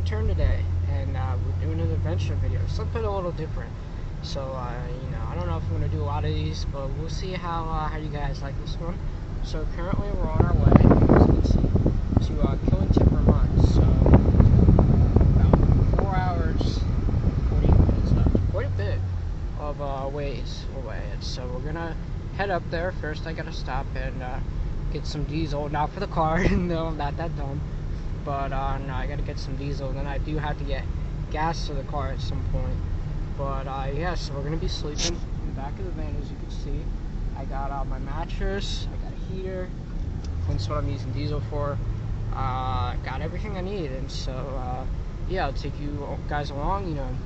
return today, and we're doing an adventure video, something a little different. So, I don't know if I'm gonna do a lot of these, but we'll see how you guys like this one. So currently we're on our way, as you can see, to Killington, Vermont. So about 4 hours, 40 minutes left. Quite a bit of ways away. So we're gonna head up there. First, I gotta stop and get some diesel. Not for the car. No, I'm not that dumb. But no, I gotta get some diesel. Then I do have to get gas to the car at some point. But yeah, so we're gonna be sleeping in the back of the van, as you can see. I got my mattress, I got a heater, that's what I'm using diesel for. Got everything I need, and so yeah, I'll take you guys along. I'm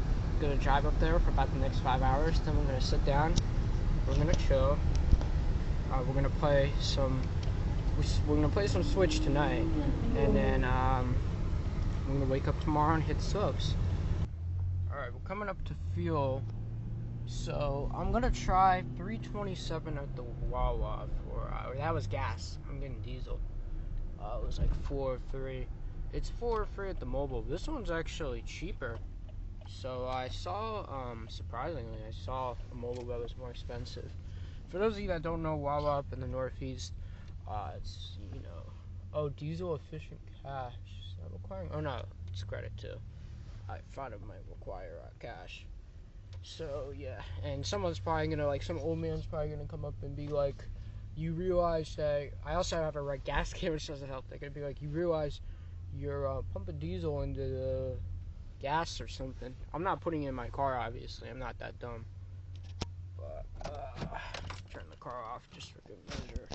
gonna drive up there for about the next 5 hours. Then we're gonna sit down, we're gonna chill. We're gonna play some Switch tonight, and then we're gonna wake up tomorrow and hit subs. Alright, we're coming up to fuel, so I'm gonna try 327 at the Wawa for, that was gas. I'm getting diesel. It was like 4.03. It's 4.03 at the mobile. This one's actually cheaper. So I saw, surprisingly, I saw a mobile that was more expensive. For those of you that don't know, Wawa up in the Northeast, it's, oh, diesel efficient cash. Is that requiring? Oh no, it's credit too. I thought it might require cash. So yeah, and someone's probably gonna, some old man's probably gonna come up and be like, you realize that, I also have a red gas can, which doesn't help. They're gonna be like, you realize you're pumping diesel into the gas or something. I'm not putting it in my car, obviously. I'm not that dumb. But turn the car off just for good measure.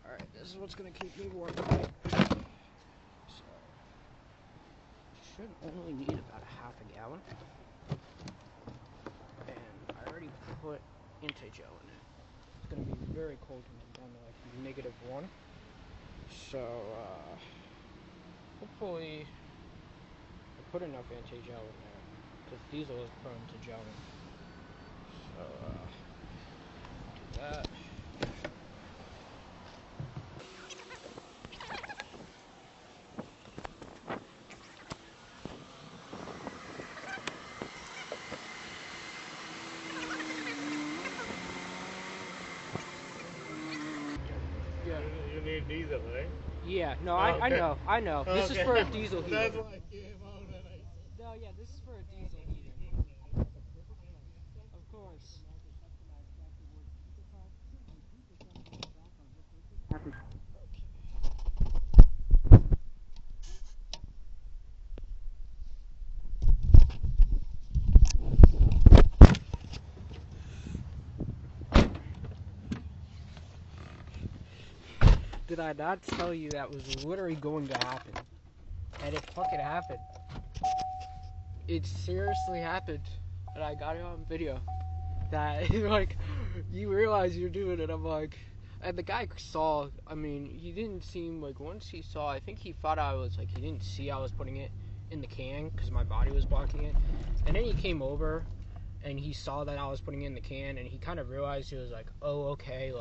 Alright, this is what's gonna keep me warm tonight. So, should only need about a half a gallon. And I already put anti-gel in it. It's gonna be very cold when I'm down to like -1. So, hopefully I put enough anti-gel in there, because diesel is prone to gelling. So, do that. You need diesel, right? Yeah, no, okay. I know. This is for a diesel heater. That's why I came out and I said, No, yeah, this is for a diesel heater. Of course. Did I not tell you that was literally going to happen? And it fucking happened. It seriously happened. And I got it on video. That, you realize you're doing it. I'm like, and the guy saw, he didn't seem, once he saw, I think he thought I was, he didn't see I was putting it in the can, because my body was blocking it. And then he came over, and he saw that I was putting it in the can, and he kind of realized, he was like, oh, okay,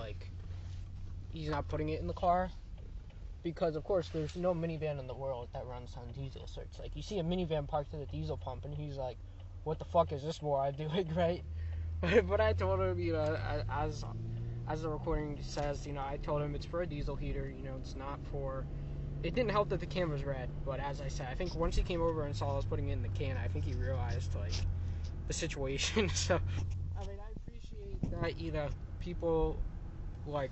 he's not putting it in the car, because of course there's no minivan in the world that runs on diesel. So it's you see a minivan parked at a diesel pump, and he's like, what the fuck is this for? I'm doing, right? But I told him, as the recording says, I told him it's for a diesel heater. It's not for. It didn't help that the can was red, but as I said, I think once he came over and saw I was putting it in the can, I think he realized the situation. So I appreciate that people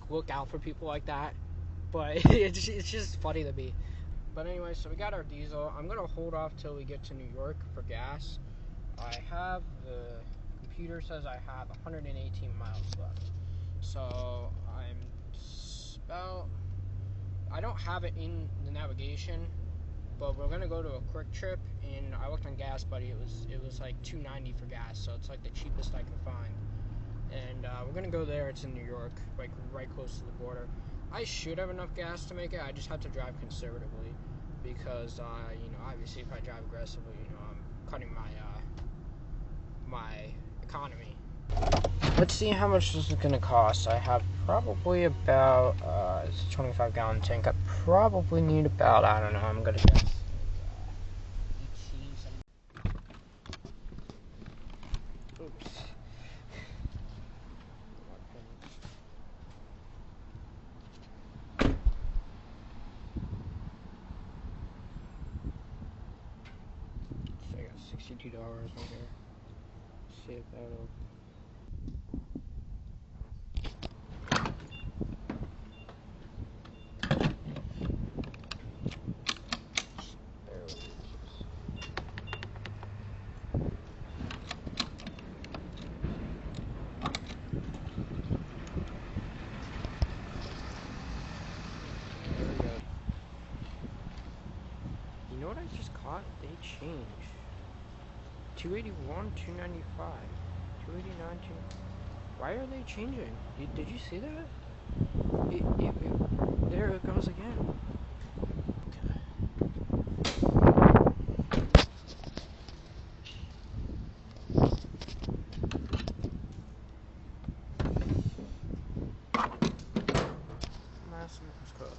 look out for people like that, but it's just funny to me. But anyway, so we got our diesel. I'm gonna hold off till we get to New York for gas. The computer says I have 118 miles left, so I don't have it in the navigation, but we're gonna go to a quick trip, and I looked on Gas Buddy. It was like $2.90 for gas, so it's the cheapest I can find. And we're gonna go there. It's in New York, right close to the border. I should have enough gas to make it. I just have to drive conservatively, because obviously if I drive aggressively, I'm cutting my economy. Let's see how much this is gonna cost. I have probably about it's a 25-gallon tank. I probably need about, I don't know, I'm gonna guess 18, 17. Oops. So I got $62 right here. See if that'll. You know what I just caught? They changed. 281, 295, 289, 2. Why are they changing? Did you see that? There it goes again. Massimo's closed.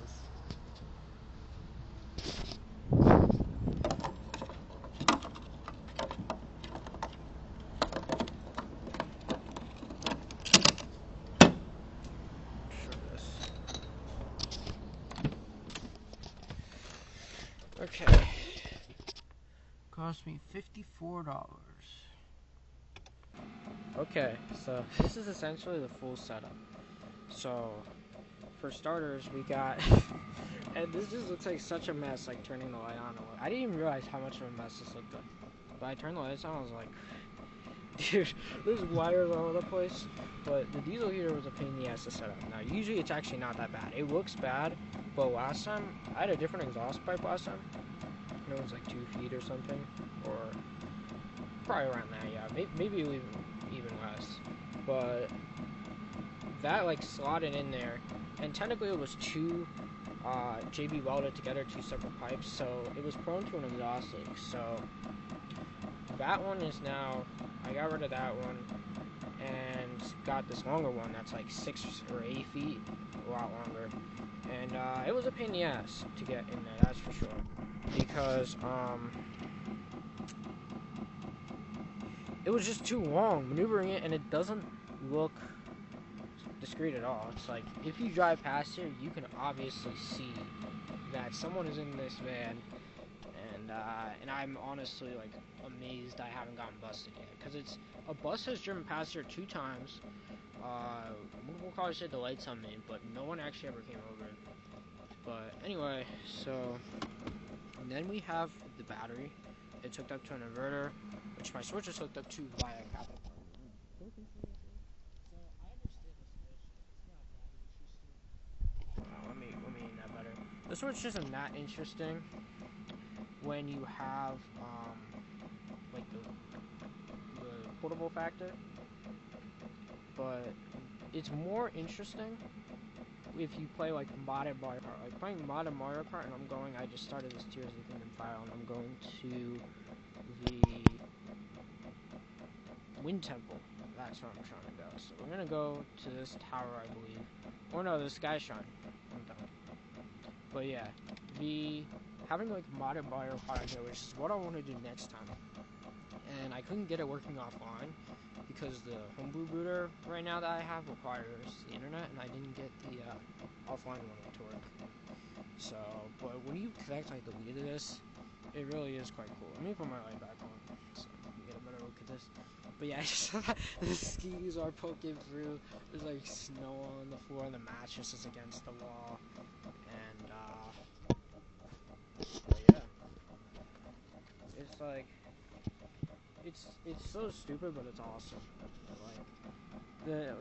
Okay. Cost me $54. Okay, so this is essentially the full setup. So, for starters, we got, and this just looks like such a mess, like turning the light on. I didn't even realize how much of a mess this looked like. But I turned the lights on, I was like, dude, there's wires all over the place. But the diesel heater was a pain in the ass to set up. Now, usually it's actually not that bad. It looks bad, but last time, I had a different exhaust pipe last time. It was like 2 feet or something, or probably around that, yeah, maybe even less. But that like slotted in there, and technically it was two JB welded together, 2 separate pipes, so it was prone to an exhaust leak. So that one is now, I got rid of that one and got this longer one that's like 6 or 8 feet, a lot longer, and it was a pain in the ass to get in there, that's for sure, because it was just too long maneuvering it, and it doesn't look discreet at all. It's like, if you drive past here, you can obviously see that someone is in this van, and I'm honestly like amazed I haven't gotten busted yet, because it's a bus has driven past here 2 times. Multiple cars hit the lights on me, but no one actually ever came over. But anyway, so and then we have the battery. It's hooked up to an inverter, which my switch is hooked up to via a cabinet. Let me name that better. The switch isn't that interesting when you have like the portable factor, but it's more interesting if you play like modded Mario Kart. Like playing modded Mario Kart, and I just started this Tears of the Kingdom file, and I'm going to the Wind Temple. That's where I'm trying to go. So we're gonna go to this tower, I believe. Or no, the Sky Shrine. I'm done. But yeah, having like modded Mario Kart here, which is what I want to do next time. And I couldn't get it working offline because the homebrew booter right now that I have requires the internet, and I didn't get the offline one to work. So, but when you connect like the Wii to this, it really is quite cool. Let me put my light back on so you can get a better look at this. But yeah, I just saw that the skis are poking through. There's like snow on the floor, and the mattress is against the wall. And but yeah, it's like it's so stupid, but it's awesome. Like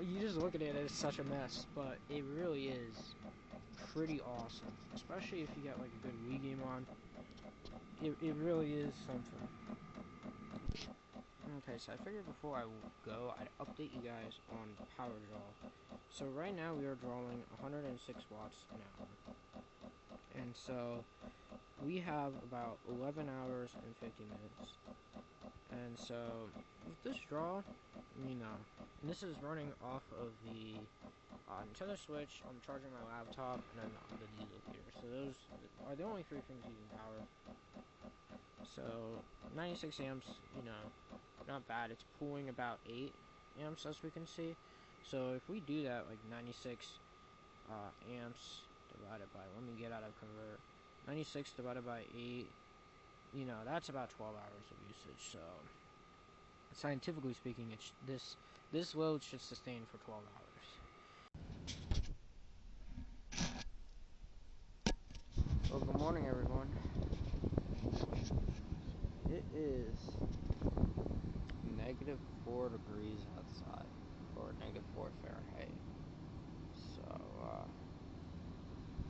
you just look at it, it's such a mess, but it really is pretty awesome. Especially if you get like a good Wii game on. It really is something. Okay, so I figured before I go, I'd update you guys on power draw. So right now we are drawing 106 watts an hour. And so we have about 11 hours and 50 minutes. And so with this draw, and this is running off of the Nintendo Switch. I'm charging my laptop, and then the diesel heater. So those are the only three things using power. So 96 amps, not bad. It's pulling about 8 amps, as we can see. So if we do that, like 96 amps divided by, let me get out of convert, 96 divided by 8, that's about 12 hours of usage. So scientifically speaking, this load should sustain for 12 hours. Well, good morning, everyone. It is -4 degrees outside, or -4 Fahrenheit. So,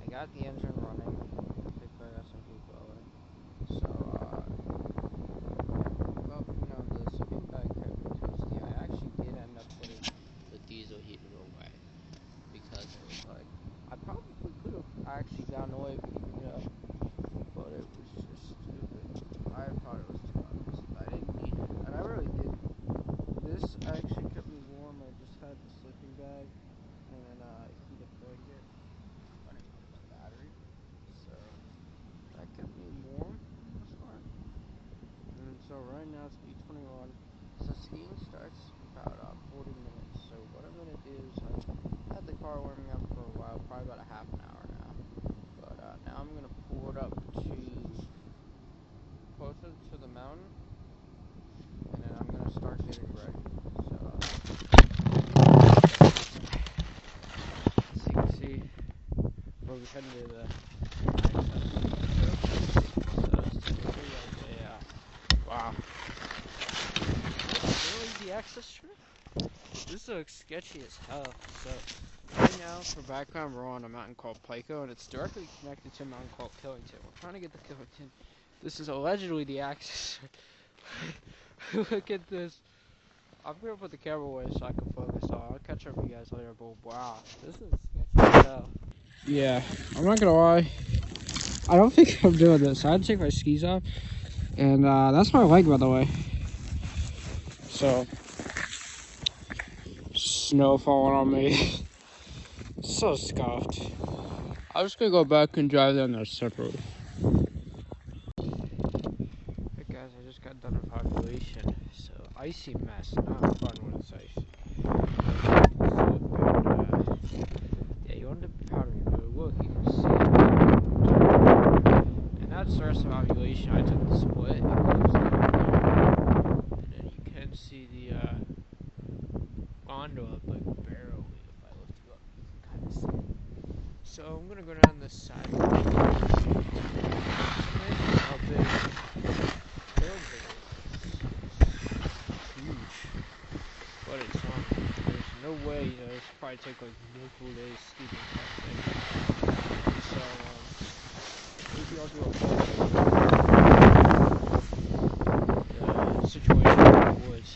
I got the engine running. I got some heat going. So, well, the sleeping bag kept me toasty. I actually did end up putting the diesel heater away, because it was like, I probably could have actually gotten away with heating it up, but it was just stupid. I thought it was too obvious. I didn't need it, and I really didn't. This actually kept me warm. I just had the sleeping bag and then a heated blanket running off the battery. So that kept me warm. That's fine. And so right now it's 8:21. So skiing starts about 40 minutes. So what I'm gonna do is I had the car warming up for a while, probably about a half an hour now. But now I'm gonna pull it up to closer to the mountain, and then I'm gonna start getting ready. So as you can see, we're heading to the wow. Really, the access trip? This looks sketchy as hell. So right now, for background, we're on a mountain called Pico, and it's directly connected to a mountain called Killington. We're trying to get to Killington. This is allegedly the access. Look at this. I'm gonna put the camera away so I can focus on. I'll catch up with you guys later, but wow, this is sketchy as hell. Yeah, I'm not gonna lie. I don't think I'm doing this. I had to take my skis off, and that's my leg, by the way. So, snow falling on me. So scuffed. I'm just gonna go back and drive down there separately. Hey guys, I just got done with population. So, icy mess, not fun when it's icy. Yeah, you want to be proud of me, but look, you can see it. And that's the rest of ovulation. I took the split, it goes down there. And then you can see the Rondo up, like, barely. If I lift you up, you can kind of see it. So I'm gonna go down this side. How big? Very big. Huge. But it's not. There's no way, it's probably take like multiple days skiing that thing. So, maybe I'll do a the situation in the woods.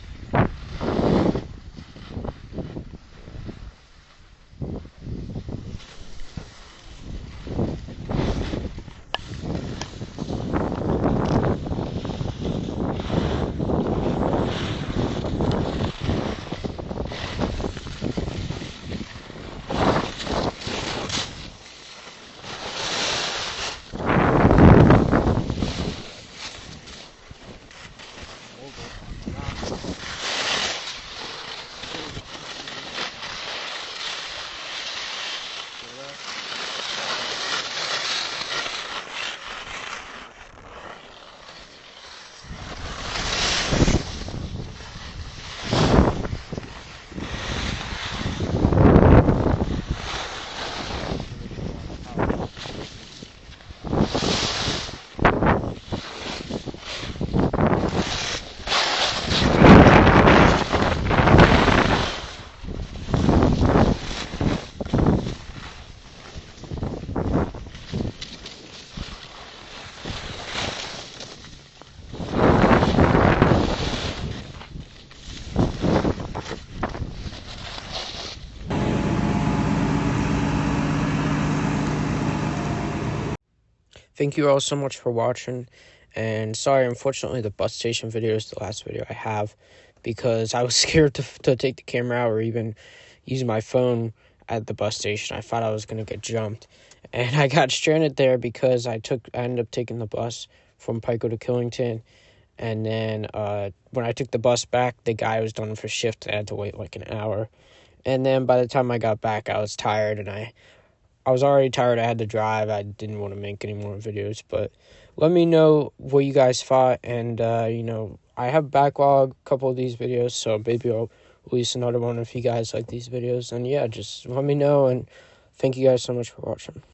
Thank you all so much for watching, and sorry, unfortunately the bus station video is the last video I have because I was scared to take the camera out or even use my phone at the bus station. I thought I was going to get jumped. And I got stranded there because I ended up taking the bus from Pico to Killington. And then when I took the bus back, the guy was done for shift. I had to wait like an hour. And then by the time I got back, I was tired, and I was already tired. I had to drive. I didn't want to make any more videos. But let me know what you guys thought. And, I have backlog a couple of these videos, so maybe I'll release another one if you guys like these videos. And, yeah, just let me know. And thank you guys so much for watching.